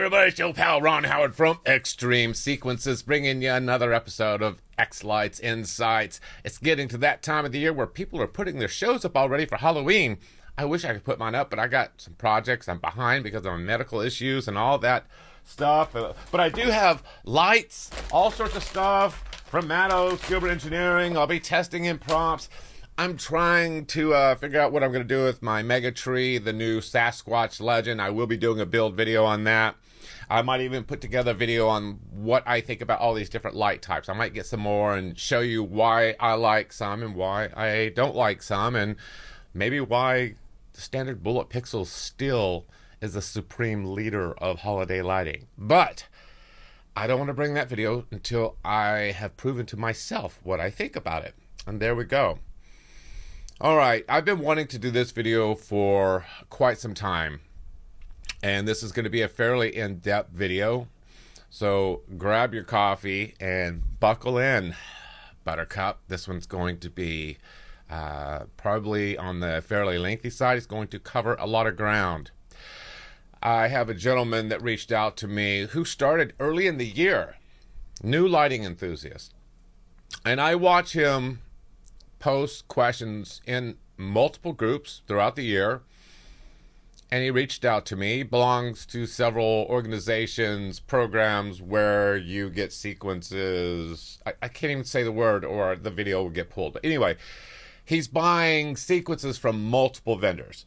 everybody, it's your pal Ron Howard from Extreme Sequences, bringing you another episode of xLights Insights. It's getting to that time of the year where people are putting their shows up already for Halloween. I wish I could put mine up, but I got some projects. I'm behind because of medical issues and all that stuff. But I do have lights, all sorts of stuff from Mattos, Gilbert Engineering. I'll be testing in prompts. I'm trying to figure out what I'm going to do with my Mega Tree, the new Sasquatch Legend. I will be doing a build video on that. I might even put together a video on what I think about all these different light types. I might get some more and show you why I like some and why I don't like some, and maybe why the standard bullet pixel still is the supreme leader of holiday lighting. But I don't want to bring that video until I have proven to myself what I think about it. And there we go. All right, I've been wanting to do this video for quite some time, and this is going to be a fairly in-depth video, so grab your coffee and buckle in, Buttercup. This one's going to be probably on the fairly lengthy side. It's going to cover a lot of ground. I have a gentleman that reached out to me who started early in the year, new lighting enthusiast, and I watch him post questions in multiple groups throughout the year, and he reached out to me. He belongs to several organizations, programs where you get sequences. I can't even say the word or the video will get pulled. But anyway, he's buying sequences from multiple vendors.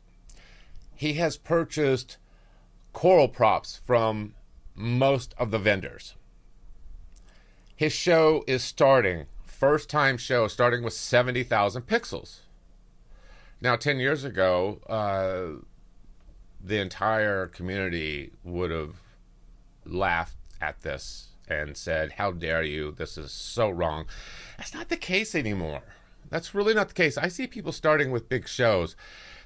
He has purchased coro props from most of the vendors. His show is starting. First time show starting with 70,000 pixels. Now 10 years ago, the entire community would have laughed at this and said, how dare you, this is so wrong. That's not the case anymore. That's really not the case. I see people starting with big shows.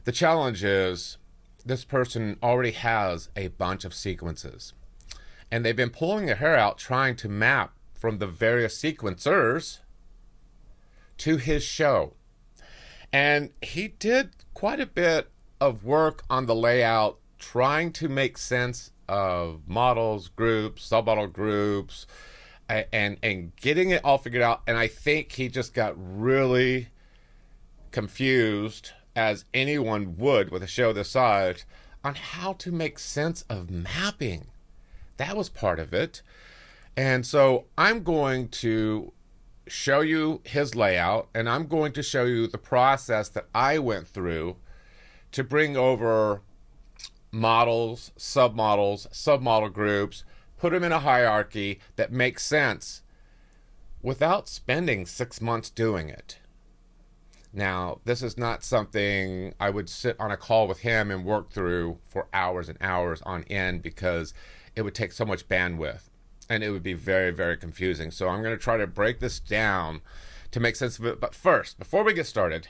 The challenge is this person already has a bunch of sequences, and they've been pulling their hair out trying to map from the various sequencers to his show. And he did quite a bit of work on the layout, trying to make sense of models, groups, submodel groups, and getting it all figured out. And I think he just got really confused, as anyone would with a show this size, on how to make sense of mapping. That was part of it. And so I'm going to show you his layout, and I'm going to show you the process that I went through to bring over models, submodels, submodel groups, put them in a hierarchy that makes sense without spending 6 months doing it. Now, this is not something I would sit on a call with him and work through for hours and hours on end, because it would take so much bandwidth. And it would be very, very confusing. So I'm going to try to break this down to make sense of it. But first, before we get started,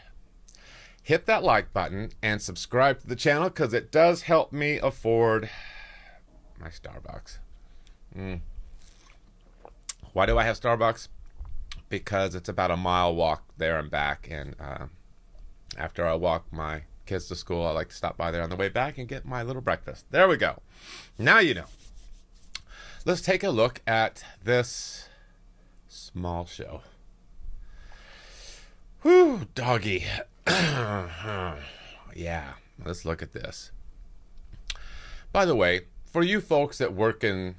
hit that like button and subscribe to the channel, because it does help me afford my Starbucks. Why do I have Starbucks? Because it's about a mile walk there and back. And after I walk my kids to school, I like to stop by there on the way back and get my little breakfast. There we go. Now you know. Let's take a look at this small show. Whew, doggy. Yeah, let's look at this. By the way, for you folks that work in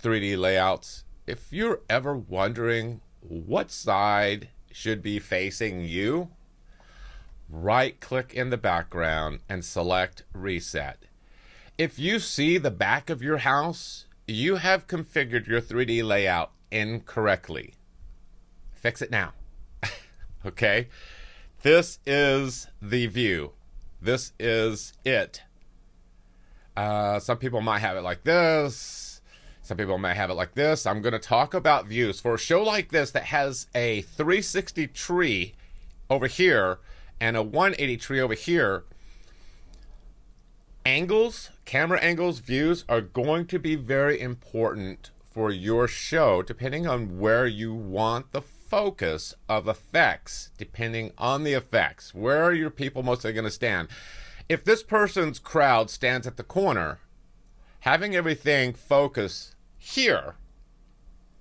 3D layouts, if you're ever wondering what side should be facing you, right-click in the background and select Reset. If you see the back of your house, you have configured your 3D layout incorrectly. Fix it now. Okay? This is the view. This is it. Some people might have it like this. Some people might have it like this. I'm going to talk about views. For a show like this that has a 360 tree over here and a 180 tree over here, angles, camera angles, views are going to be very important for your show, depending on where you want the focus of effects, depending on the effects. Where are your people mostly going to stand? If this person's crowd stands at the corner, having everything focus here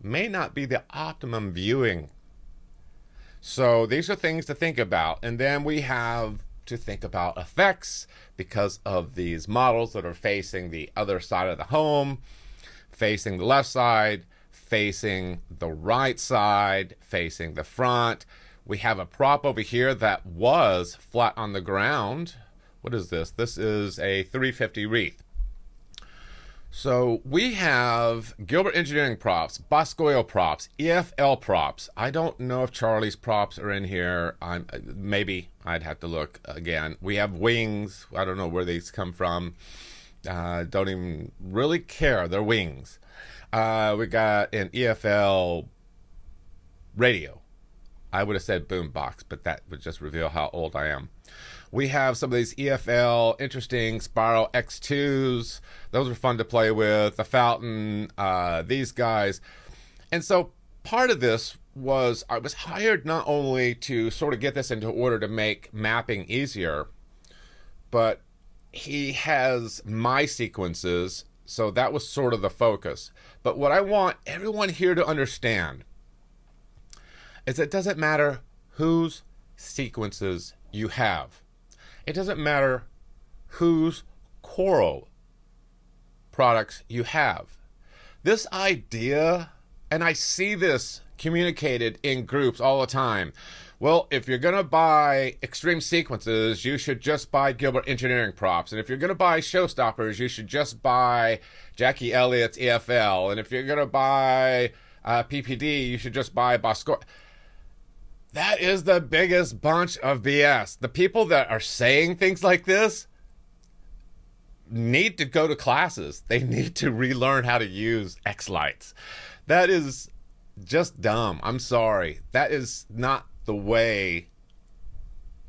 may not be the optimum viewing. So these are things to think about. And then we have to think about effects because of these models that are facing the other side of the home, facing the left side, facing the right side, facing the front. We have a prop over here that was flat on the ground. What is this? This is a 350 wreath. So we have Gilbert Engineering props, Boscoyo props, EFL props. I don't know if Charlie's props are in here. Maybe I'd have to look again. We have wings. I don't know where these come from. Don't even really care. They're wings. We got an EFL radio. I would have said boombox, but that would just reveal how old I am. We have some of these EFL interesting Spiral X2s. Those are fun to play with. The Fountain, these guys. And so part of this was I was hired not only to sort of get this into order to make mapping easier, but he has my sequences. So that was sort of the focus. But what I want everyone here to understand is it doesn't matter whose sequences you have. It doesn't matter whose coro products you have. This idea, and I see this communicated in groups all the time. Well, if you're going to buy extreme sequences, you should just buy Gilbert Engineering props. And if you're going to buy showstoppers, you should just buy Jackie Elliott's EFL. And if you're going to buy PPD, you should just buy Bosco. That is the biggest bunch of BS. The people that are saying things like this need to go to classes. They need to relearn how to use xLights. That is just dumb. I'm sorry. That is not the way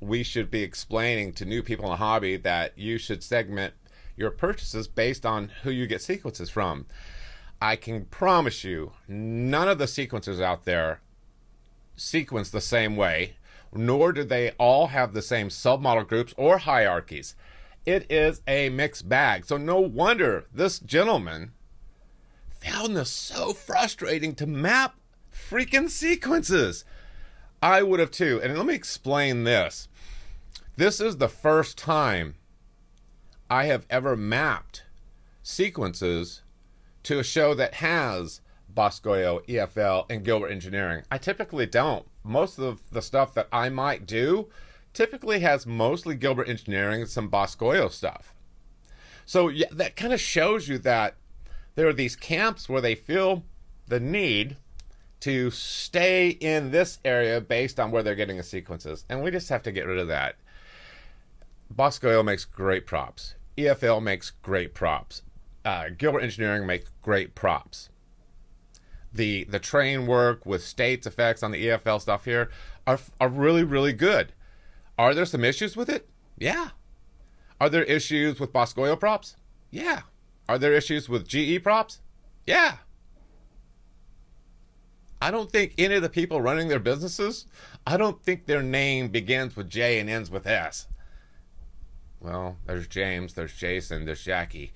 we should be explaining to new people in the hobby that you should segment your purchases based on who you get sequences from. I can promise you, none of the sequencers out there sequence the same way, nor do they all have the same submodel groups or hierarchies. It is a mixed bag. So no wonder this gentleman found this so frustrating to map freaking sequences. I would have too. And let me explain this. This is the first time I have ever mapped sequences to a show that has Boscoyo, EFL, and Gilbert Engineering. I typically don't. Most of the stuff that I might do typically has mostly Gilbert Engineering and some Boscoyo stuff. So yeah, that kind of shows you that there are these camps where they feel the need to stay in this area based on where they're getting the sequences. And we just have to get rid of that. Boscoyo makes great props. EFL makes great props. Gilbert Engineering makes great props. The train work with states effects on the EFL stuff here are really, really good. Are there some issues with it? Yeah. Are there issues with Boscoyo props? Yeah. Are there issues with GE props? Yeah. I don't think any of the people running their businesses, I don't think their name begins with J and ends with S. Well, there's James, there's Jason, there's Jackie.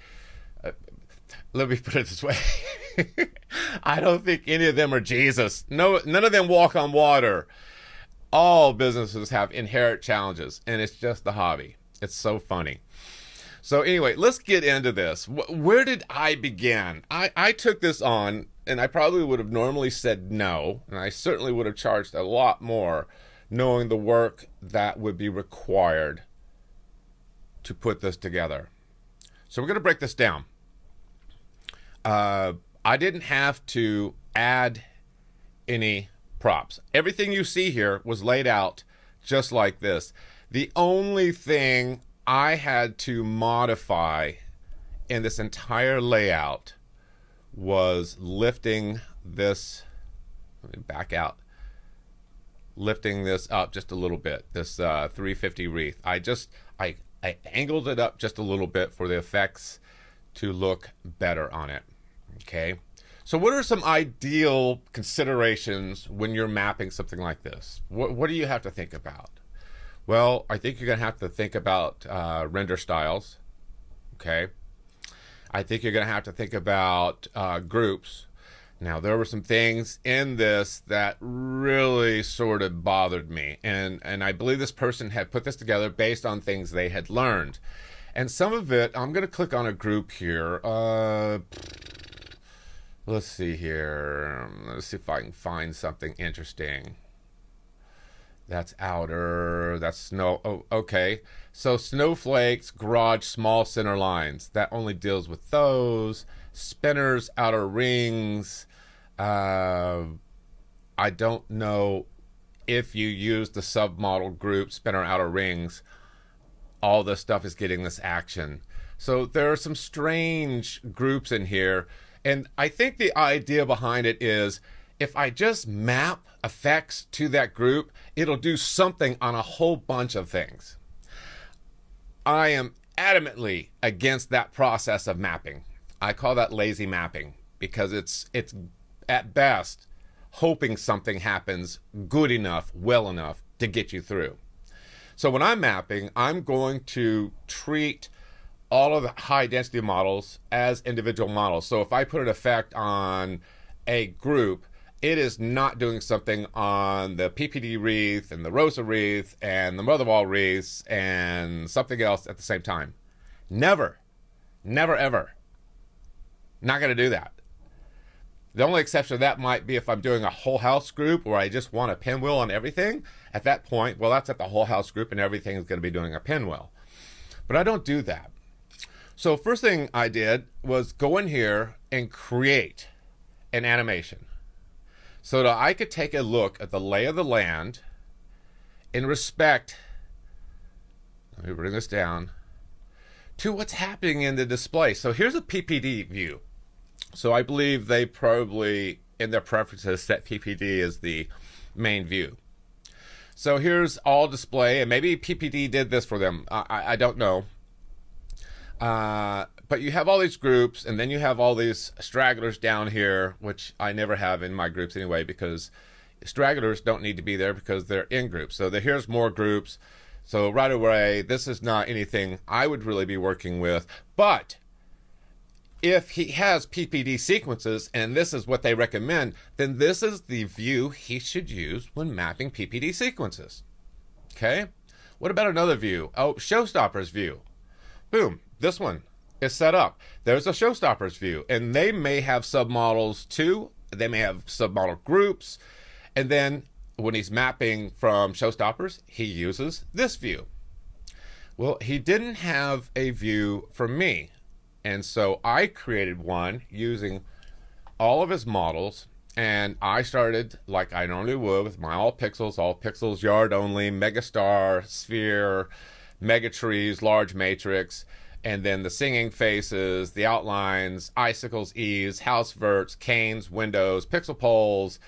Let me put it this way. I don't think any of them are Jesus. No, none of them walk on water. All businesses have inherent challenges, and it's just the hobby. It's so funny. So anyway, let's get into this. Where did I begin? I took this on, and I probably would have normally said no, and I certainly would have charged a lot more knowing the work that would be required to put this together. So we're going to break this down. I didn't have to add any props. Everything you see here was laid out just like this. The only thing I had to modify in this entire layout was lifting this, let me back out, lifting this up just a little bit, this 350 wreath. I angled it up just a little bit for the effects to look better on it. Okay, so what are some ideal considerations when you're mapping something like this? What do you have to think about? Well, I think you're going to have to think about render styles. Okay, I think you're going to have to think about groups. Now, there were some things in this that really sort of bothered me. And I believe this person had put this together based on things they had learned. And some of it, I'm going to click on a group here. Let's see here. Let's see if I can find something interesting. That's outer. That's snow. Oh, okay. So snowflakes, garage, small center lines. That only deals with those. Spinners, outer rings. I don't know if you use the submodel group, spinner, outer rings. All this stuff is getting this action. So there are some strange groups in here. And I think the idea behind it is if I just map effects to that group, it'll do something on a whole bunch of things. I am adamantly against that process of mapping. I call that lazy mapping because it's at best hoping something happens good enough, well enough to get you through. So when I'm mapping, I'm going to treat all of the high density models as individual models. So if I put an effect on a group, it is not doing something on the PPD wreath and the Rosa wreath and the Mother of All wreaths and something else at the same time. Never, never, ever. Not going to do that. The only exception to that might be if I'm doing a whole house group where I just want a pinwheel on everything. At that point, well, that's at the whole house group and everything is going to be doing a pinwheel. But I don't do that. So first thing I did was go in here and create an animation so that I could take a look at the lay of the land in respect, let me bring this down, to what's happening in the display. So here's a PPD view. So I believe they probably, in their preferences, set PPD as the main view. So here's all display, and maybe PPD did this for them. I don't know. But you have all these groups, and then you have all these stragglers down here, which I never have in my groups anyway, because stragglers don't need to be there because they're in groups. So here's more groups. So right away, this is not anything I would really be working with. But if he has PPD sequences, and this is what they recommend, then this is the view he should use when mapping PPD sequences. Okay? What about another view? Oh, Showstoppers view. Boom. This one is set up. There's a Showstoppers view, and they may have submodels too. They may have submodel groups. And then when he's mapping from Showstoppers, he uses this view. Well, he didn't have a view for me. And so I created one using all of his models, and I started like I normally would with my all pixels, yard only, megastar, sphere, mega trees, large matrix, and then the singing faces, the outlines, icicles, eaves, house verts, canes, windows, pixel poles,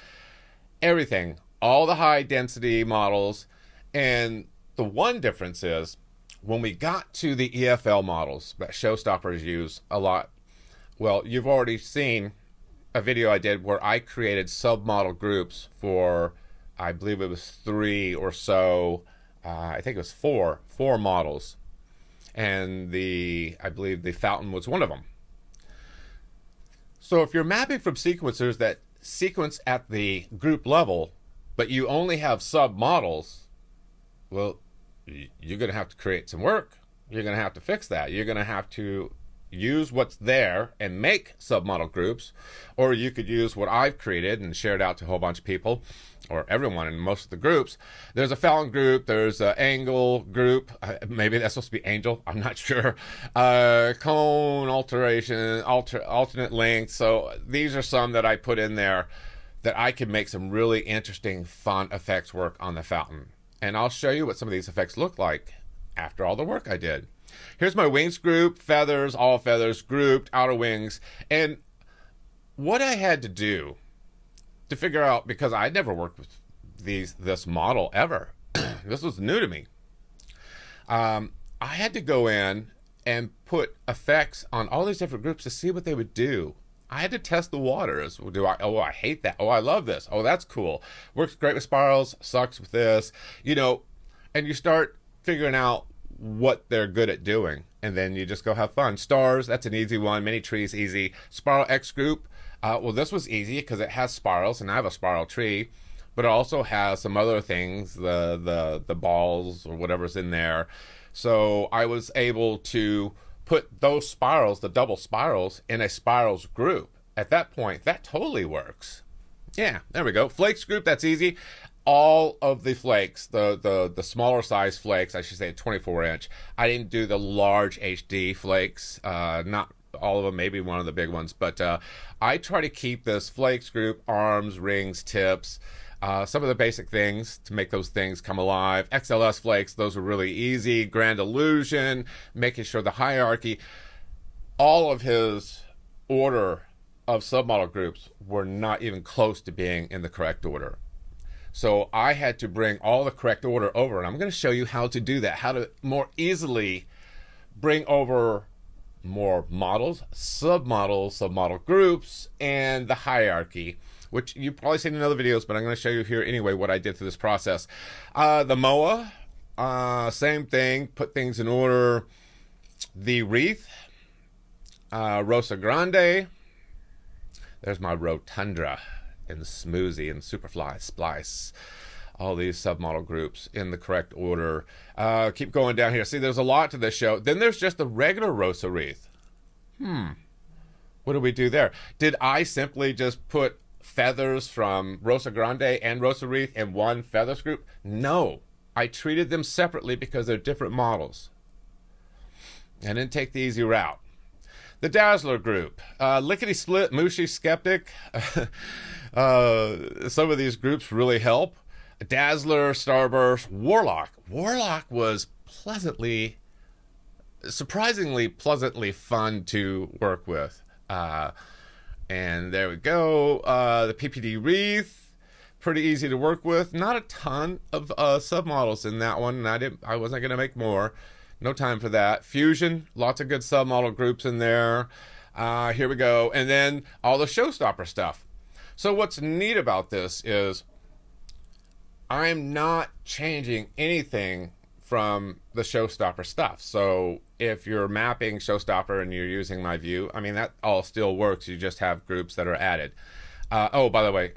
everything, all the high density models. And the one difference is when we got to the EFL models that Showstoppers use a lot, well, you've already seen a video I did where I created submodel groups for, I believe it was 3 or so, I think it was four models. And I believe the fountain was one of them. So if you're mapping from sequencers that sequence at the group level, but you only have submodels, well, you're going to have to create some work. You're going to have to fix that. You're going to have to use what's there and make submodel groups, or you could use what I've created and shared out to a whole bunch of people, or everyone in most of the groups. There's a fountain group, there's an angle group, maybe that's supposed to be angel, I'm not sure. Cone, alteration, alternate length. So these are some that I put in there that I could make some really interesting, fun effects work on the fountain. And I'll show you what some of these effects look like after all the work I did. Here's my wings group, feathers, all feathers, grouped, outer wings. And what I had to do to figure out, because I'd never worked with this model ever. This was new to me. I had to go in and put effects on all these different groups to see what they would do. I had to test the waters. I hate that. Oh, I love this. Oh, that's cool. Works great with spirals, sucks with this. And you start figuring out what they're good at doing. and then you just go have fun. Stars, that's an easy one. Mini trees, easy. Spiral X group, well, this was easy because it has spirals, and I have a spiral tree, but it also has some other things, the balls or whatever's in there. So I was able to put those spirals, the double spirals, in a spirals group. At that point, that totally works. Yeah, there we go. Flakes group, that's easy. All of the flakes, the smaller size flakes, I should say 24-inch. I didn't do the large HD flakes, not all of them, maybe one of the big ones, but I try to keep this flakes group, arms, rings, tips, some of the basic things to make those things come alive. XLS flakes, those are really easy. Grand Illusion, making sure the hierarchy, all of his order of submodel groups were not even close to being in the correct order. So I had to bring all the correct order over, and I'm going to show you how to do that, how to more easily bring over more models, submodel groups, and the hierarchy, which you've probably seen in other videos, but I'm going to show you here anyway what I did through this process. The MOA, same thing, put things in order. The wreath, Rosa Grande, there's my Rotundra, and Smoothie and Superfly, Splice, all these submodel groups in the correct order. Keep going down here. See, there's a lot to this show. Then there's just the regular Rosa wreath. What do we do there? Did I simply just put feathers from Rosa Grande and Rosa wreath in one feathers group? No, I treated them separately because they're different models. And then take the easy route. The Dazzler group, Lickety Split, Mushy, Skeptic. Some of these groups really help. Dazzler, Starburst, Warlock. Warlock was surprisingly pleasantly fun to work with. And there we go. The PPD Wreath, pretty easy to work with. Not a ton of submodels in that one, and I wasn't going to make more. No time for that. Fusion, lots of good submodel groups in there. Here we go. And then all the showstopper stuff. So what's neat about this is I'm not changing anything from the showstopper stuff. So if you're mapping showstopper and you're using my view, I mean, that all still works. You just have groups that are added. Oh, by the way,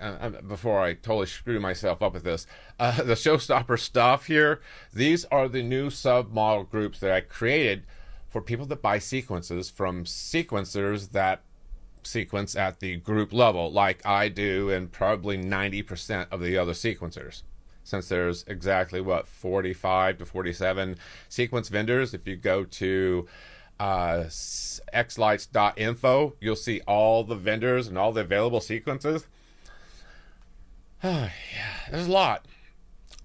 before I totally screw myself up with this, the showstopper stuff here, these are the new submodel groups that I created for people that buy sequences from sequencers that sequence at the group level, like I do, and probably 90% of the other sequencers. Since there's exactly, 45 to 47 sequence vendors. If you go to xlights.info, you'll see all the vendors and all the available sequences. Yeah, there's a lot.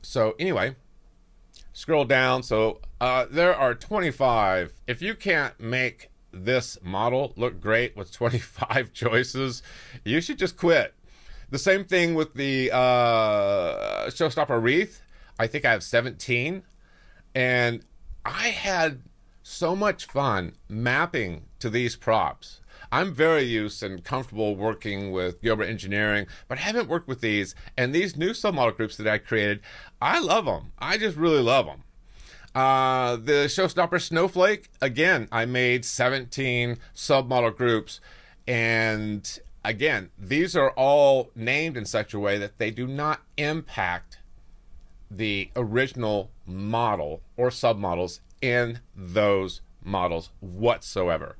So anyway, scroll down. So there are 25. If you can't make this model look great with 25 choices, you should just quit. The same thing with the showstopper wreath. I think I have 17, and I had so much fun mapping to these props. I'm very used and comfortable working with Gilbert Engineering, but I haven't worked with these. And these new submodel groups that I created, I love them. I just really love them. The showstopper snowflake, again, I made 17 submodel groups, and again, these are all named in such a way that they do not impact the original model or submodels in those models whatsoever.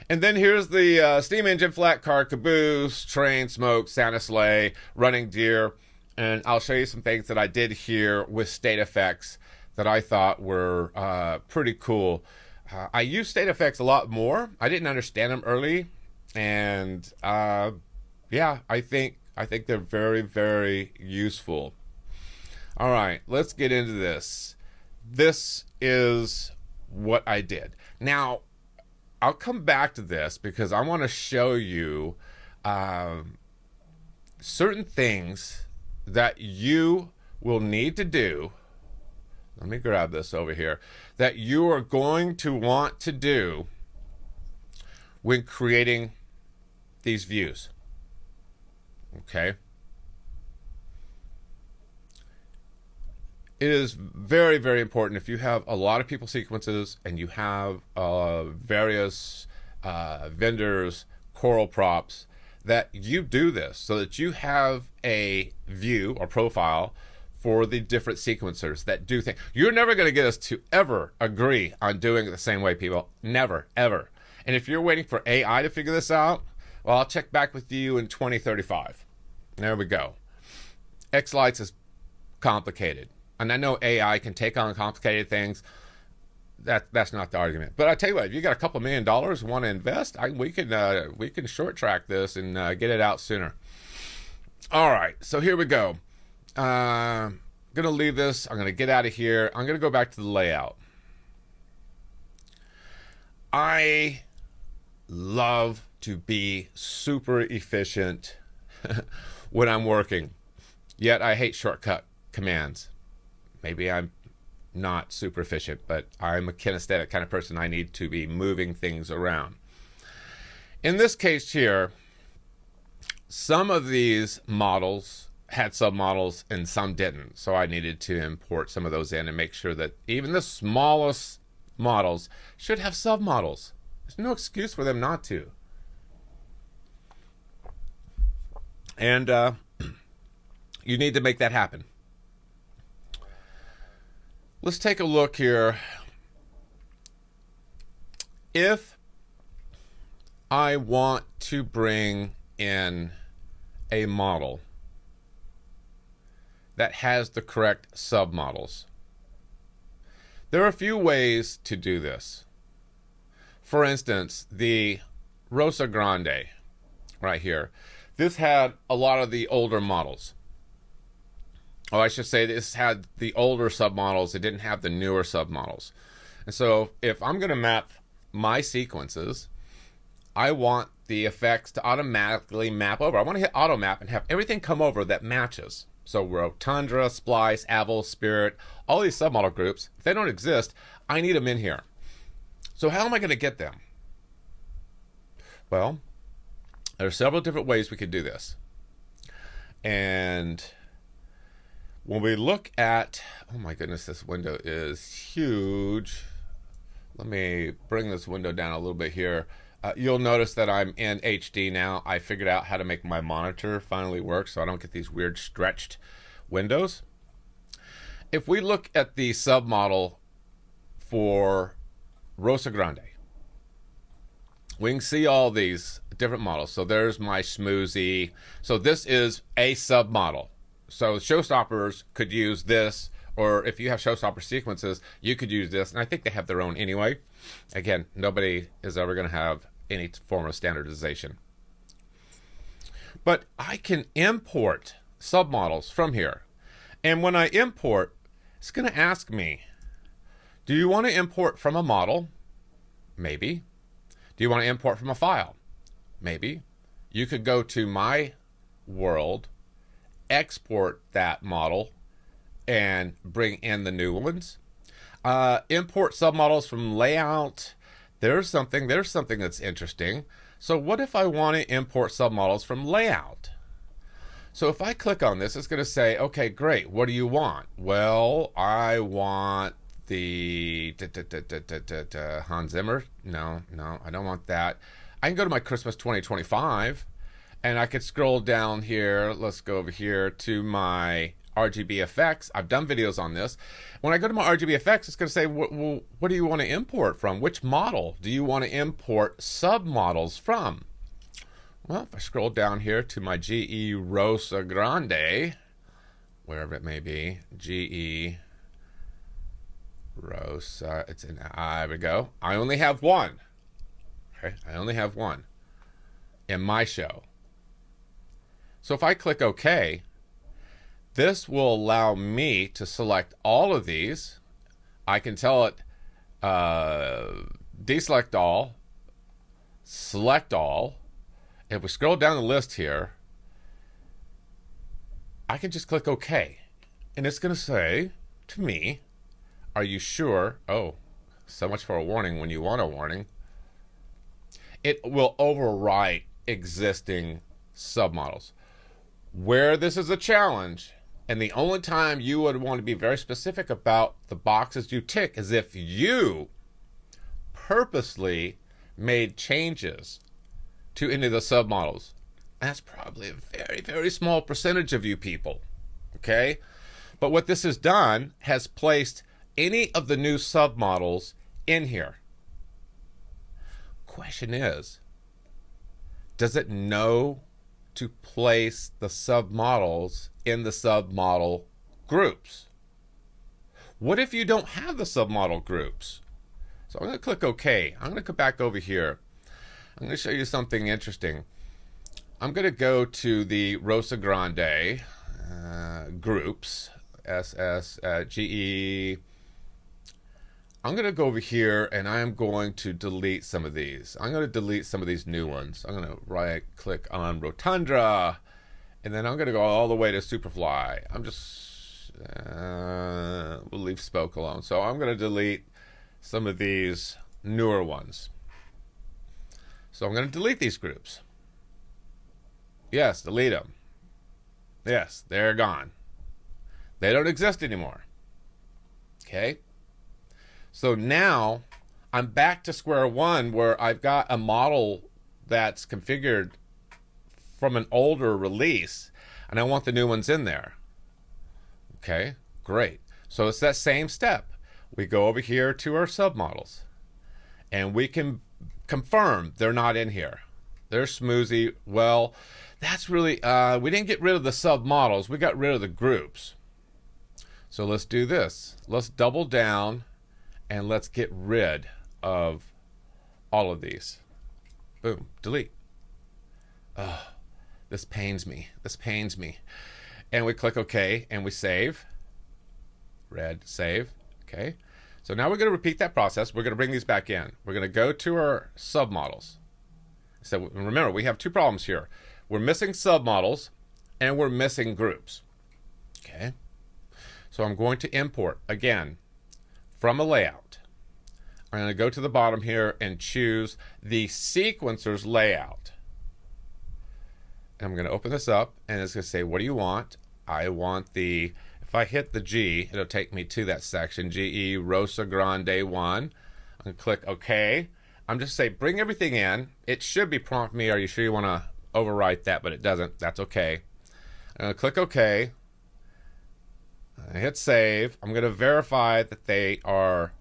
And then here's the steam engine, flat car, caboose, train, smoke, Santa sleigh, running deer. And I'll show you some things that I did here with state effects that I thought were pretty cool. I use state effects a lot more. I didn't understand them early. And yeah, I think they're very, very useful. All right, let's get into this. This is what I did. Now, I'll come back to this because I want to show you certain things that you will need to do. Let me grab this over here. That you are going to want to do when creating these views. Okay? it is very, very important if you have a lot of people sequences and you have various vendors, coro props, that you do this so that you have a view or profile for the different sequencers that do things. You're never going to get us to ever agree on doing it the same way, people. Never, ever. And if you're waiting for AI to figure this out, well, I'll check back with you in 2035. There we go. xLights is complicated. And I know AI can take on complicated things. That's not the argument. But I tell you what, if you got a couple $1 million want to invest, we can short track this and get it out sooner. All right, so here we go. I'm gonna leave this. I'm gonna get out of here. I'm gonna go back to the layout. I love to be super efficient when I'm working, yet I hate shortcut commands. Maybe I'm not super efficient, but I'm a kinesthetic kind of person. I need to be moving things around. In this case here, some of these models had submodels and some didn't. So I needed to import some of those in and make sure that even the smallest models should have submodels. There's no excuse for them not to. And you need to make that happen. Let's take a look here. If I want to bring in a model that has the correct submodels, there are a few ways to do this. For instance, the Rosa Grande right here. This had a lot of the older models. Oh, I should say this had the older submodels. It didn't have the newer submodels. And so if I'm going to map my sequences, I want the effects to automatically map over. I want to hit auto map and have everything come over that matches. So Rotundra, Splice, Avel, Spirit, all these submodel groups, if they don't exist, I need them in here. So how am I going to get them? Well, there are several different ways we could do this. And when we look at, oh my goodness, this window is huge. Let me bring this window down a little bit here. You'll notice that I'm in HD now. I figured out how to make my monitor finally work so I don't get these weird stretched windows. If we look at the submodel for Rosa Grande, we can see all these different models. So there's my schmoozy. So this is a submodel. So showstoppers could use this, or if you have showstopper sequences, you could use this. And I think they have their own anyway. Again, nobody is ever going to have any form of standardization. But I can import submodels from here. And when I import, it's going to ask me, do you want to import from a model? Maybe. Do you want to import from a file? Maybe. You could go to my world, export that model, and bring in the new ones. Import submodels from layout. There's something that's interesting. So what if I want to import submodels from layout? So if I click on this, it's going to say, okay, great. What do you want? Well, I want the Hans Zimmer. No, I don't want that. I can go to my Christmas 2025 and I could scroll down here. Let's go over here to my RGB effects. I've done videos on this. When I go to my RGB effects, it's going to say, well, what do you want to import from? Which model do you want to import submodels from? Well, if I scroll down here to my GE Rosa Grande, wherever it may be, GE Rosa, it's in, there we go. I only have one. Okay, I only have one in my show. So if I click OK, this will allow me to select all of these. I can tell it deselect all, select all. If we scroll down the list here, I can just click OK. And it's going to say to me, are you sure? Oh, so much for a warning when you want a warning. It will overwrite existing submodels. Where this is a challenge And the only time you would want to be very specific about the boxes you tick is if you purposely made changes to any of the submodels. That's probably a very, very small percentage of you people, okay? But what this has done has placed any of the new submodels in here. Question is, does it know to place the submodels in the submodel groups? What if you don't have the submodel groups? So I'm going to click OK. I'm going to come back over here. I'm going to show you something interesting. I'm going to go to the Rosa Grande groups, SSGE. I'm going to go over here and I'm going to delete some of these. I'm going to delete some of these new ones. I'm going to right click on Rotundra, and then I'm going to go all the way to Superfly. I'm just, we'll leave Spoke alone. So I'm going to delete some of these newer ones. So I'm going to delete these groups. Yes, delete them. Yes, they're gone. They don't exist anymore. Okay? So now I'm back to square one, where I've got a model that's configured from an older release, and I want the new ones in there. Okay, great. So it's that same step. We go over here to our submodels, and we can confirm they're not in here. They're smoozy. Well, that's really, we didn't get rid of the submodels. We got rid of the groups. So let's do this. Let's double down and let's get rid of all of these. Boom, delete. Oh, this pains me. This pains me. And we click OK and we save. Red, save. Okay. So now we're going to repeat that process. We're going to bring these back in. We're going to go to our submodels. So remember, we have two problems here. We're missing submodels and we're missing groups. Okay. So I'm going to import again from a layout. I'm going to go to the bottom here and choose the sequencer's layout. And I'm going to open this up, and it's going to say, what do you want? I want the, if I hit the G, it'll take me to that section, GE Rosa Grande 1. I'm going to click OK. I'm just saying, bring everything in. It should be prompt me, are you sure you want to overwrite that? But it doesn't. That's okay. I'm going to click OK. I hit save. I'm going to verify that they are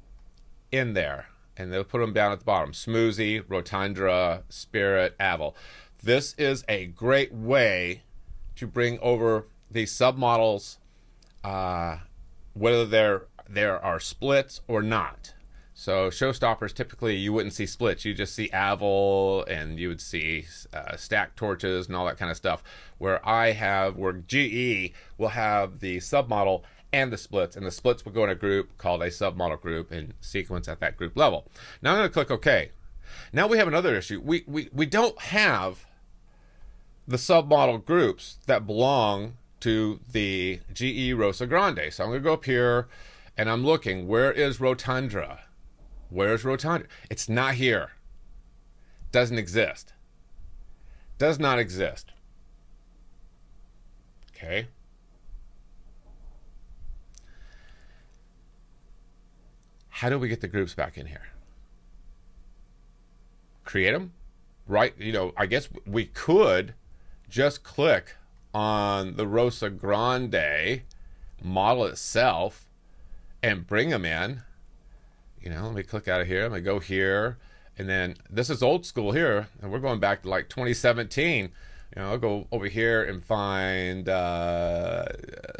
in there, and they'll put them down at the bottom. Smoozy, Rotundra, Spirit, Avel. This is a great way to bring over these submodels, whether there are splits or not. So showstoppers, typically you wouldn't see splits. You just see Avel, and you would see stack torches and all that kind of stuff. Where GE will have the submodel and the splits will go in a group called a submodel group and sequence at that group level. Now I'm going to click OK. Now we have another issue. We don't have the submodel groups that belong to the GE Rosa Grande. So I'm going to go up here and I'm looking. Where is Rotundra? Where's Rotundra? It's not here. Doesn't exist. Does not exist. Okay. How do we get the groups back in here? Create them? Right, I guess we could just click on the Rosa Grande model itself and bring them in. Let me click out of here. I'm going to go here. And then this is old school here. And we're going back to like 2017. I'll go over here and find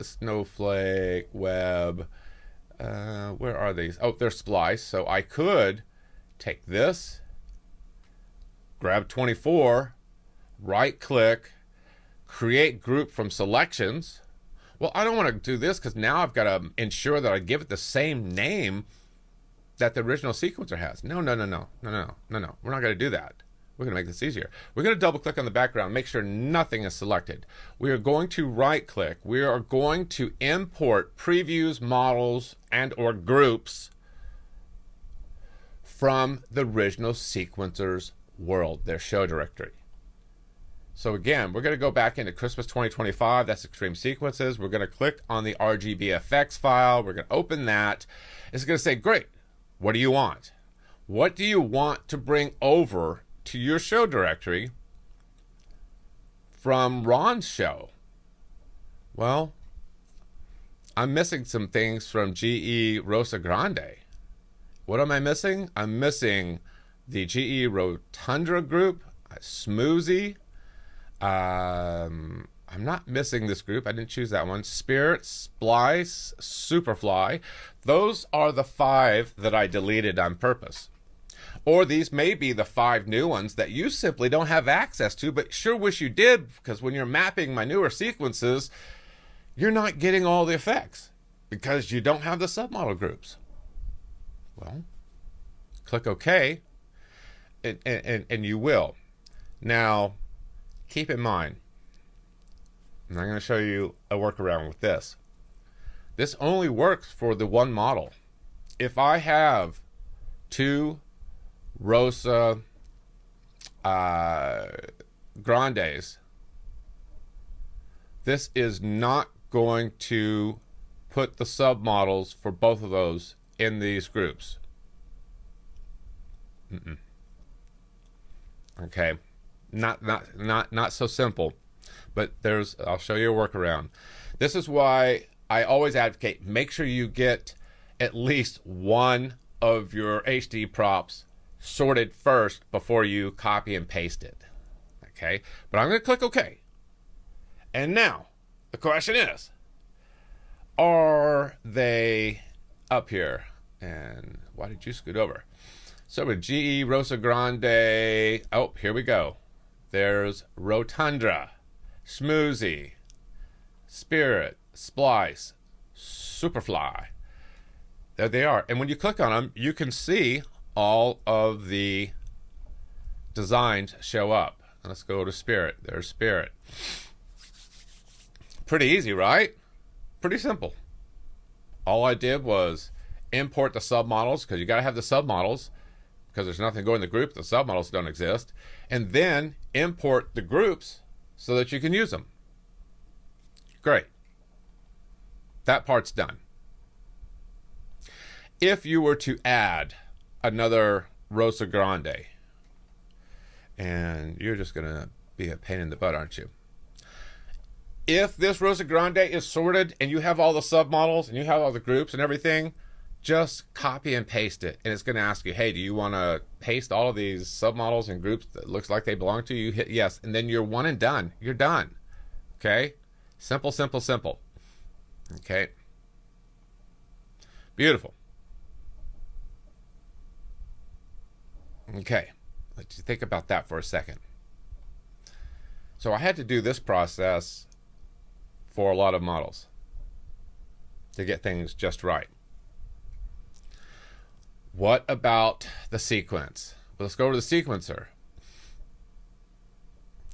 Snowflake, Web. Where are these? Oh, they're spliced. So I could take this, grab 24, right click, create group from selections. Well, I don't want to do this because now I've got to ensure that I give it the same name that the original sequencer has. No. We're not going to do that. We're going to make this easier. We're going to double click on the background, make sure nothing is selected. We are going to right click. We are going to import previews, models, and or groups from the original sequencer's world, their show directory. So again, we're going to go back into Christmas 2025. That's Extreme Sequences. We're going to click on the RGBFX file. We're going to open that. It's going to say, great, what do you want? What do you want to bring over to your show directory from Ron's show? Well, I'm missing some things from GE Rosa Grande. What am I missing? I'm missing the GE Rotundra group, Smoothie. I'm not missing this group. I didn't choose that one. Spirit, Splice, Superfly. Those are the 5 that I deleted on purpose. Or these may be the 5 new ones that you simply don't have access to, but sure wish you did, because when you're mapping my newer sequences, you're not getting all the effects because you don't have the submodel groups. Well, click OK, and you will. Now, keep in mind, and I'm going to show you a workaround with this. This only works for the one model. If I have 2 Rosa Grandes, this is not going to put the submodels for both of those in these groups. Okay. Not so simple, but I'll show you a workaround. This is why I always advocate, make sure you get at least one of your HD props sorted first before you copy and paste it. Okay, but I'm going to click OK. And now the question is, are they up here? And why did you scoot over? So with GE Rosa Grande, oh, here we go. There's Rotundra, Smoothie, Spirit, Splice, Superfly. There they are. And when you click on them, you can see all of the designs show up. Let's go to Spirit. There's Spirit. Pretty easy, right? Pretty simple. All I did was import the submodels, because you got to have the submodels, because there's nothing going in the group. The submodels don't exist. And then import the groups so that you can use them. Great. That part's done. If you were to add another Rosa Grande, and you're just going to be a pain in the butt, aren't you? If this Rosa Grande is sorted and you have all the submodels and you have all the groups and everything, just copy and paste it, and it's going to ask you, hey, do you want to paste all of these submodels and groups that looks like they belong to you? You hit yes, and then you're one and done. You're done. Okay? Simple, simple, simple. Okay? Beautiful. Okay. Let you think about that for a second. So I had to do this process for a lot of models to get things just right. What about the sequence? Let's go over the sequencer.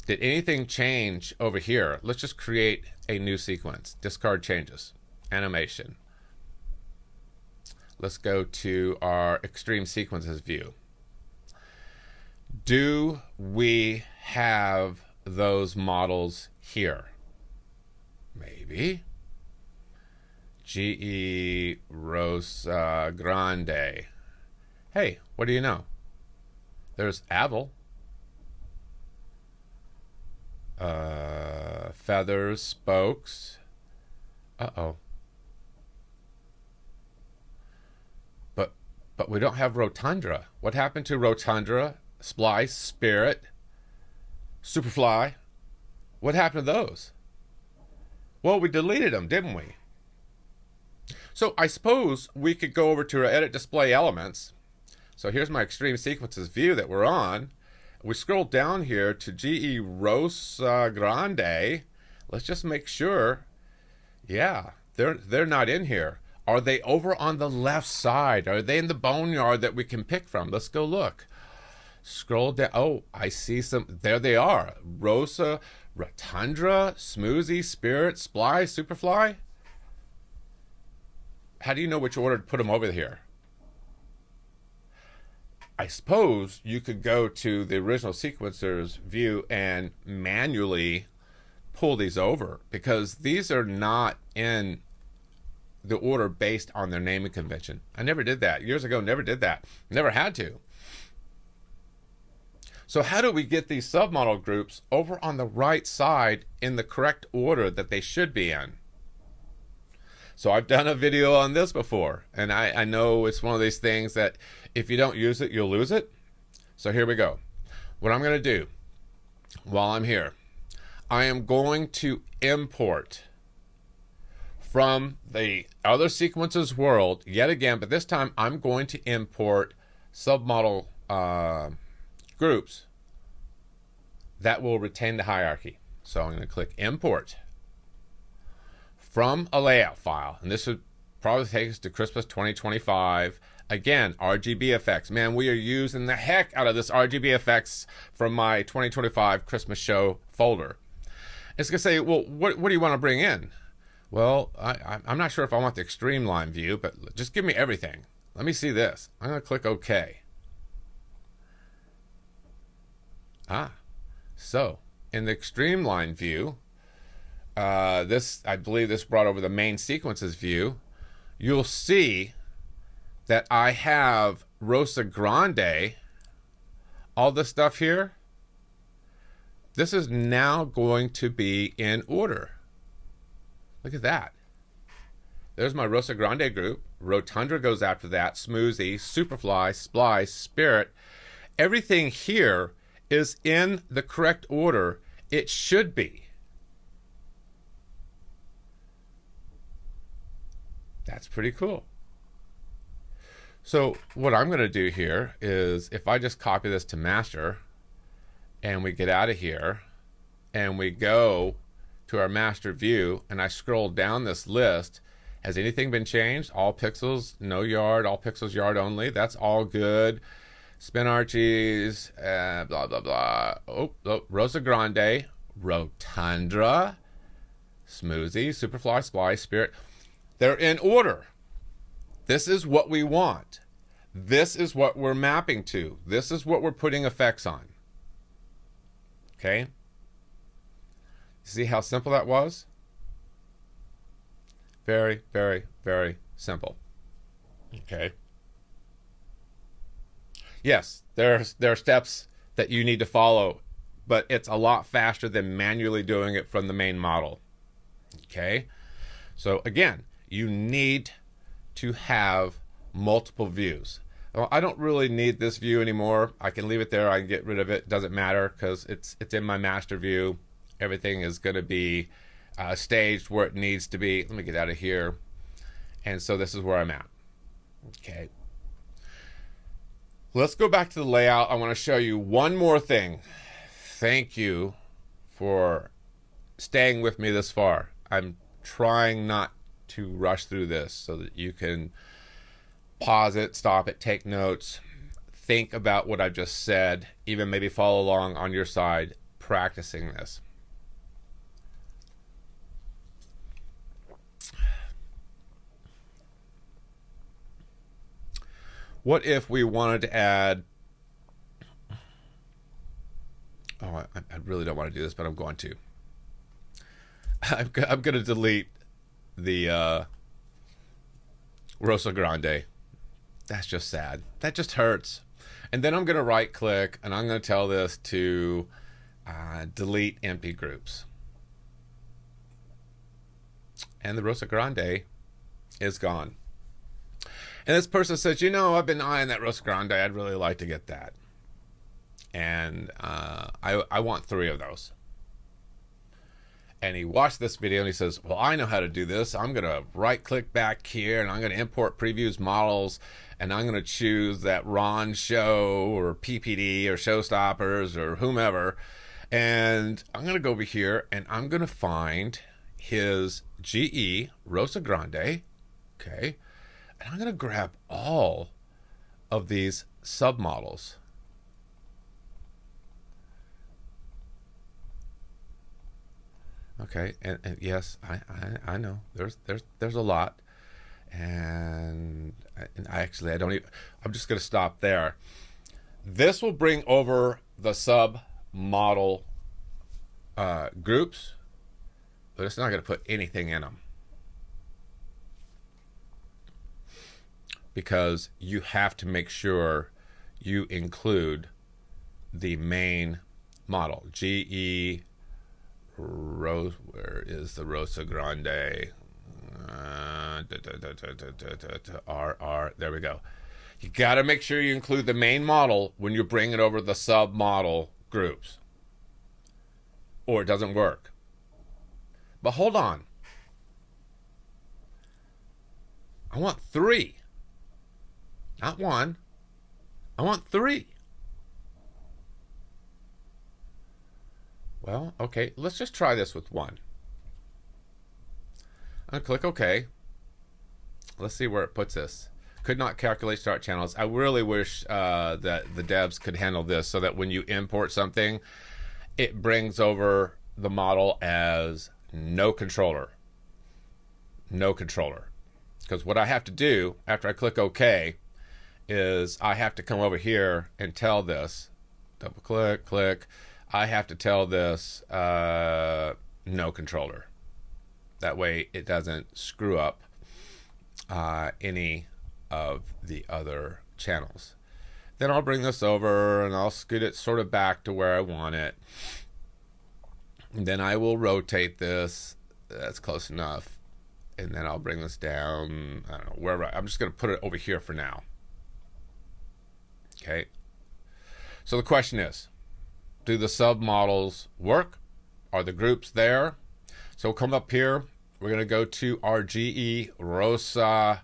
Did anything change over here? Let's just create a new sequence. Discard changes. Animation. Let's go to our Extreme Sequences view. Do we have those models here? Maybe. GE Rosa Grande. Hey, what do you know? There's Avel. Feathers, spokes. Uh-oh. But we don't have Rotundra. What happened to Rotundra, Splice, Spirit, Superfly? What happened to those? Well, we deleted them, didn't we? So I suppose we could go over to our Edit Display Elements. So here's my Extreme Sequences view that we're on. We scroll down here to GE Rosa Grande. Let's just make sure. Yeah, they're not in here. Are they over on the left side? Are they in the boneyard that we can pick from? Let's go look. Scroll down. Oh, I see some. There they are. Rosa, Rotundra, Smoothie, Spirit, Splice, Superfly. How do you know which order to put them over here? I suppose you could go to the original sequencer's view and manually pull these over, because these are not in the order based on their naming convention. I never did that. Years ago, never did that. Never had to. So how do we get these submodel groups over on the right side in the correct order that they should be in? So I've done a video on this before, and I know it's one of these things that if you don't use it, you'll lose it. So here we go. What I'm going to do while I'm here, I am going to import from the other sequences world yet again, but this time I'm going to import submodel groups that will retain the hierarchy. So I'm going to click import from a layout file, and this would probably take us to Christmas 2025. Again, RGB effects. Man, we are using the heck out of this RGB effects from my 2025 Christmas show folder. It's going to say, well, what do you want to bring in? Well, I'm not sure if I want the extreme line view, but just give me everything. Let me see this. I'm going to click OK. So in the extreme line view, I believe this brought over the main sequences view. You'll see that I have Rosa Grande, all this stuff here. This is now going to be in order. Look at that. There's my Rosa Grande group. Rotundra goes after that. Smoothie, Superfly, Splice, Spirit. Everything here is in the correct order it should be. That's pretty cool. So what I'm going to do here is, if I just copy this to master and we get out of here and we go to our master view and I scroll down this list, has anything been changed? All pixels, no yard, all pixels yard only. That's all good. Spin Archies, blah, blah, blah. Oh, Rosa Grande, Rotundra, Smoothie, Superfly, Splice, Spirit. They're in order. This is what we want. This is what we're mapping to. This is what we're putting effects on. Okay? See how simple that was? Very, very, very simple. Okay? Yes, there are steps that you need to follow, but it's a lot faster than manually doing it from the main model. Okay? So again, you need to have multiple views. Well, I don't really need this view anymore. I can leave it there. I can get rid of it. Doesn't matter, because it's in my master view. Everything is going to be staged where it needs to be. Let me get out of here. And so this is where I'm at. Okay. Let's go back to the layout. I want to show you one more thing. Thank you for staying with me this far. I'm trying not to rush through this so that you can pause it, stop it, take notes, think about what I've just said, even maybe follow along on your side practicing this. What if we wanted to add, I really don't want to do this, but I'm going to. I'm going to delete the Rosa Grande. That's just sad. That just hurts. And then I'm going to right click and I'm going to tell this to delete empty groups. And the Rosa Grande is gone. And this person says, you know, I've been eyeing that Rosa Grande. I'd really like to get that. And I want 3 of those. And he watched this video and he says, well, I know how to do this. I'm going to right click back here and I'm going to import previews models and I'm going to choose that Ron Show or PPD or Showstoppers or whomever. And I'm going to go over here and I'm going to find his GE Rosa Grande. Okay. And I'm going to grab all of these submodels. Okay, and yes, I know there's a lot, and I don't even, I'm just going to stop there. This will bring over the sub model groups, but it's not going to put anything in them, because you have to make sure you include the main model. GE Rose, where is the Rosa Grande? RR, there we go. You got to make sure you include the main model when you're bringing over the sub model groups, or it doesn't work. But hold on, I want 3, not 1. I want 3. Well, okay, let's just try this with 1. I'm gonna click OK. Let's see where it puts this. Could not calculate start channels. I really wish that the devs could handle this so that when you import something, it brings over the model as no controller. No controller. Because what I have to do after I click OK is I have to come over here and tell this, double click, click, I have to tell this no controller. That way it doesn't screw up any of the other channels. Then I'll bring this over and I'll scoot it sort of back to where I want it. And then I will rotate this. That's close enough. And then I'll bring this down, I don't know, wherever. I'm just going to put it over here for now. Okay. So the question is, do the submodels work? Are the groups there? So we'll come up here. We're going to go to our GE Rosa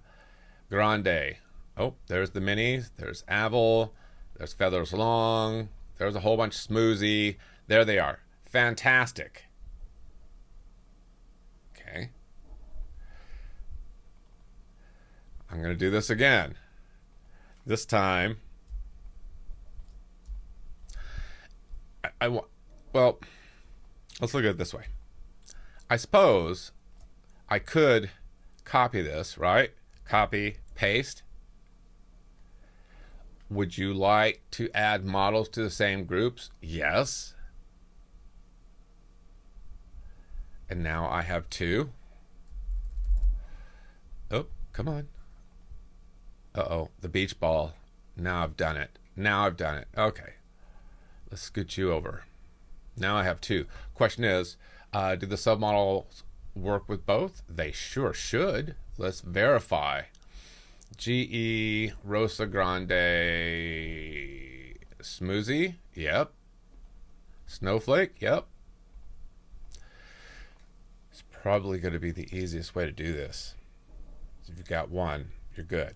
Grande. Oh, there's the minis. There's Avel. There's Feathers Long. There's a whole bunch of Smoothie. There they are. Fantastic. Okay. I'm going to do this again. This time, well, let's look at it this way. I suppose I could copy this, right? Copy, paste. Would you like to add models to the same groups? Yes. And now I have 2. Oh, come on. Uh-oh, the beach ball. Now I've done it. Now I've done it. Okay. Let's scoot you over. Now I have 2. Question is, do the submodels work with both? They sure should. Let's verify. GE Rosa Grande Smoothie. Yep. Snowflake. Yep. It's probably going to be the easiest way to do this. If you've got 1, you're good.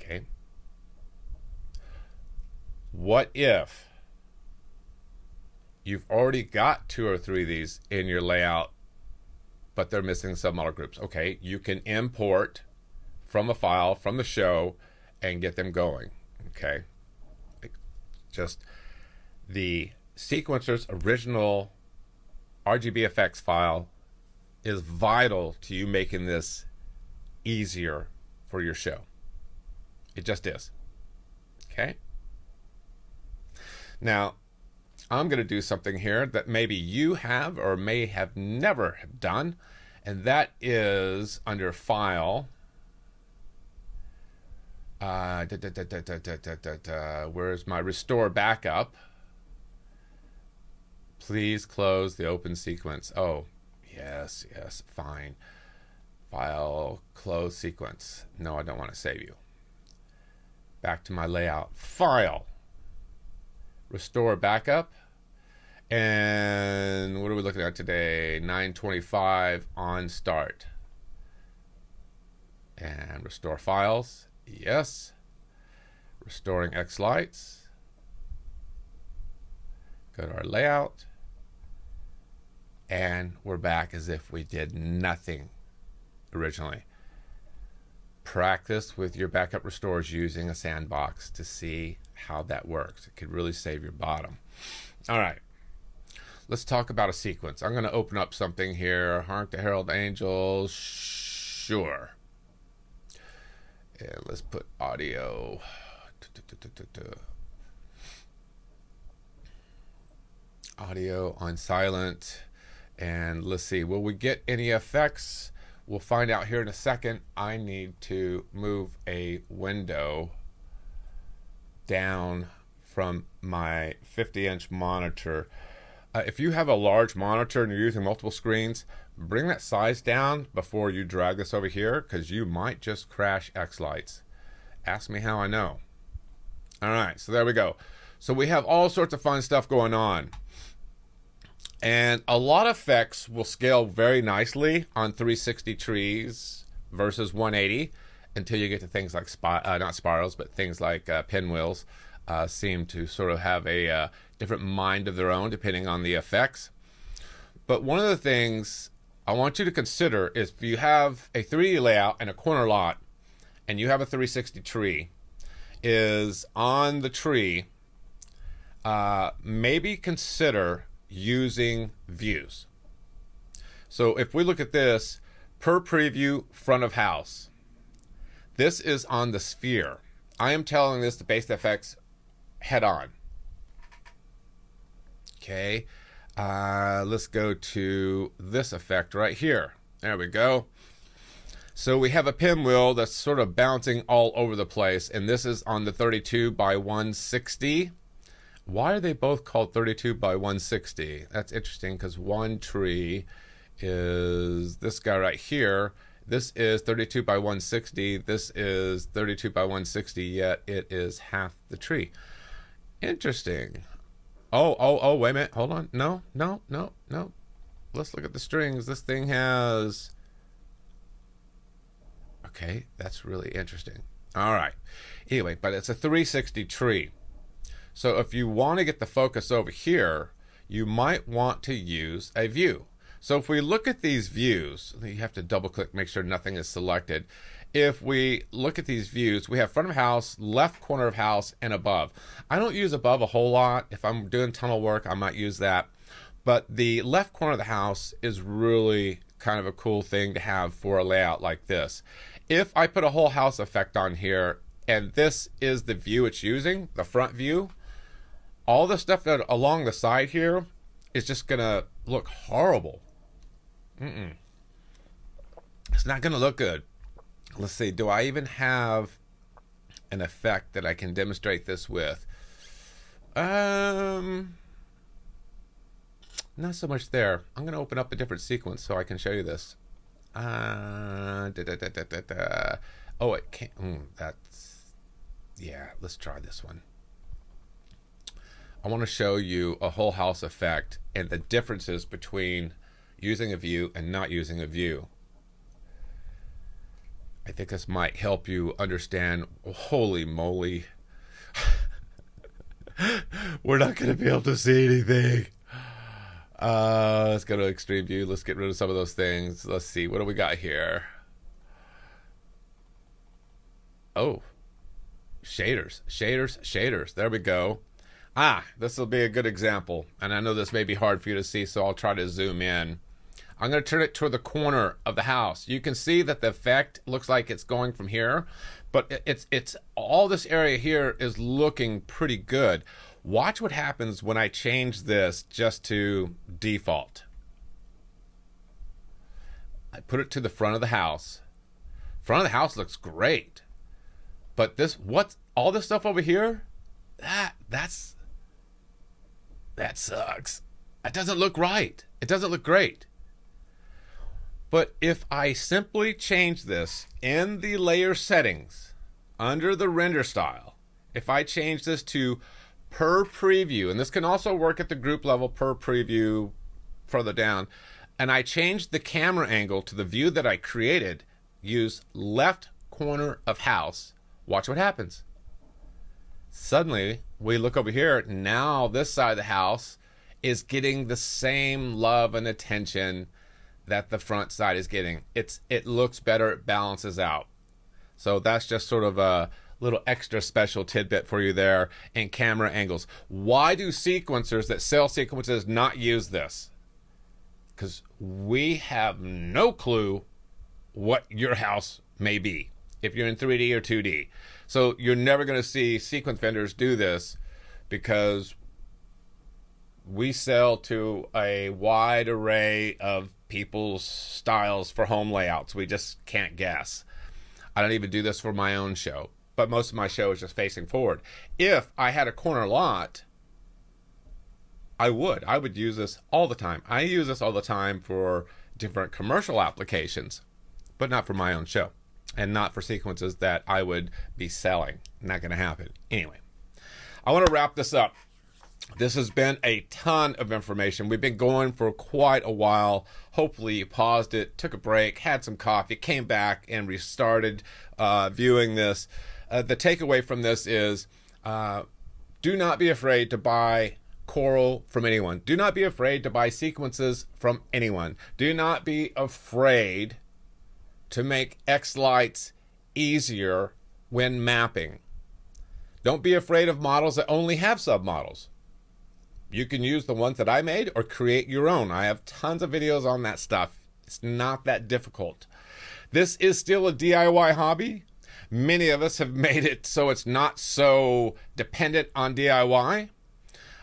Okay. What if you've already got 2 or 3 of these in your layout, but they're missing submodel groups? Okay, you can import from a file from the show and get them going. Okay. Just the sequencer's original RGB effects file is vital to you making this easier for your show. It just is. Okay. Now, I'm going to do something here that maybe you have or may have never done, and that is under File. Where's my Restore Backup? Please close the open sequence. Oh, yes, fine. File, close sequence. No, I don't want to save you. Back to my layout. File. Restore Backup. And what are we looking at today? 925 on start. And restore files. Yes. Restoring xLights. Go to our layout. And we're back as if we did nothing originally. Practice with your backup restores using a sandbox to see how that works. It could really save your bottom. All right. Let's talk about a sequence. I'm going to open up something here. Hark the Herald Angels. Sure. And let's put audio. Audio on silent. And let's see, will we get any effects? We'll find out here in a second. I need to move a window down from my 50-inch monitor. If you have a large monitor and you're using multiple screens, bring that size down before you drag this over here, because you might just crash xLights. Ask me how I know. All right, so there we go. So we have all sorts of fun stuff going on. And a lot of effects will scale very nicely on 360 trees versus 180 until you get to things like, not spirals, but things like pinwheels seem to sort of have a different mind of their own depending on the effects. But one of the things I want you to consider is if you have a 3D layout and a corner lot and you have a 360 tree, is on the tree, maybe consider using views. So if we look at this, per preview, front of house. This is on the sphere. I am telling this to base effects head on. Okay, let's go to this effect right here. There we go. So we have a pinwheel that's sort of bouncing all over the place, and this is on the 32 by 160. Why are they both called 32 by 160? That's interesting, because one tree is this guy right here. This is 32 by 160. This is 32 by 160, yet it is half the tree. Interesting. Oh, wait a minute. Hold on. No. Let's look at the strings. This thing has... Okay, that's really interesting. All right. Anyway, but it's a 360 tree. So if you want to get the focus over here, you might want to use a view. So if we look at these views, you have to double click, make sure nothing is selected. If we look at these views, we have front of house, left corner of house, and above. I don't use above a whole lot. If I'm doing tunnel work, I might use that. But the left corner of the house is really kind of a cool thing to have for a layout like this. If I put a whole house effect on here, and this is the view it's using, the front view, all the stuff that along the side here is just gonna look horrible. It's not gonna look good. Let's see, do I even have an effect that I can demonstrate this with? Not so much there. I'm gonna open up a different sequence so I can show you this. Oh, it can't. That's, yeah, let's try this one. I want to show you a whole house effect and the differences between using a view and not using a view. I think this might help you understand. Holy moly. We're not going to be able to see anything. Let's go to extreme view. Let's get rid of some of those things. Let's see. What do we got here? Oh, shaders. There we go. This will be a good example. And I know this may be hard for you to see, so I'll try to zoom in. I'm going to turn it toward the corner of the house. You can see that the effect looks like it's going from here, but it's all this area here is looking pretty good. Watch what happens when I change this just to default. I put it to the front of the house. Front of the house looks great. But all this stuff over here? That sucks. It doesn't look right. It doesn't look great. But if I simply change this in the layer settings under the render style, if I change this to per preview, and this can also work at the group level, per preview further down, and I change the camera angle to the view that I created, use left corner of house, watch what happens. Suddenly, we look over here, now this side of the house is getting the same love and attention that the front side is getting. It looks better, it balances out. So that's just sort of a little extra special tidbit for you there in camera angles. Why do sequencers that sell sequences not use this? Because we have no clue what your house may be if you're in 3D or 2D. So you're never going to see sequence vendors do this because We sell to a wide array of people's styles for home layouts. We just can't guess. I don't even do this for my own show, but most of my show is just facing forward. If I had a corner lot, I would use this all the time. I use this all the time for different commercial applications, but not for my own show and not for sequences that I would be selling. Not going to happen. Anyway, I want to wrap this up. This has been a ton of information. We've been going for quite a while. Hopefully you paused it, took a break, had some coffee, came back and restarted viewing this. The takeaway from this is do not be afraid to buy coro from anyone. Do not be afraid to buy sequences from anyone. Do not be afraid to make xLights easier when mapping. Don't be afraid of models that only have submodels. You can use the ones that I made or create your own. I have tons of videos on that stuff. It's not that difficult. This is still a DIY hobby. Many of us have made it so it's not so dependent on DIY.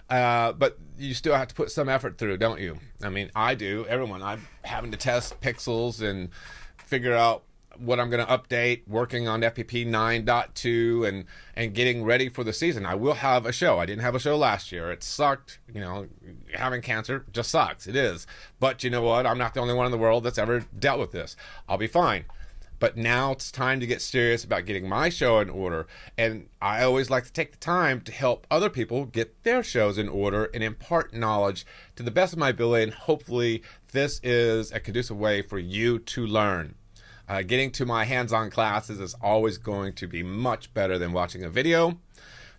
But you still have to put some effort through, don't you? I mean, I do. Everyone. I'm having to test pixels and figure out what I'm going to update, working on FPP 9.2 and getting ready for the season. I will have a show. I didn't have a show last year. It sucked. You know, having cancer just sucks. It is. But you know what? I'm not the only one in the world that's ever dealt with this. I'll be fine. But now it's time to get serious about getting my show in order. And I always like to take the time to help other people get their shows in order and impart knowledge to the best of my ability. And hopefully this is a conducive way for you to learn. Getting to my hands-on classes is always going to be much better than watching a video.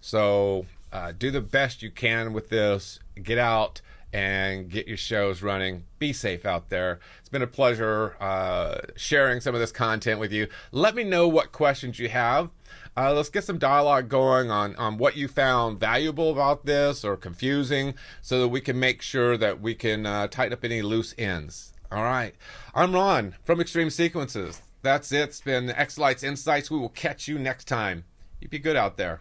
So do the best you can with this. Get out and get your shows running. Be safe out there. It's been a pleasure sharing some of this content with you. Let me know what questions you have. Let's get some dialogue going on what you found valuable about this or confusing so that we can make sure that we can tighten up any loose ends. All right. I'm Ron from Extreme Sequences. That's it. It's been xLights Insights. We will catch you next time. You be good out there.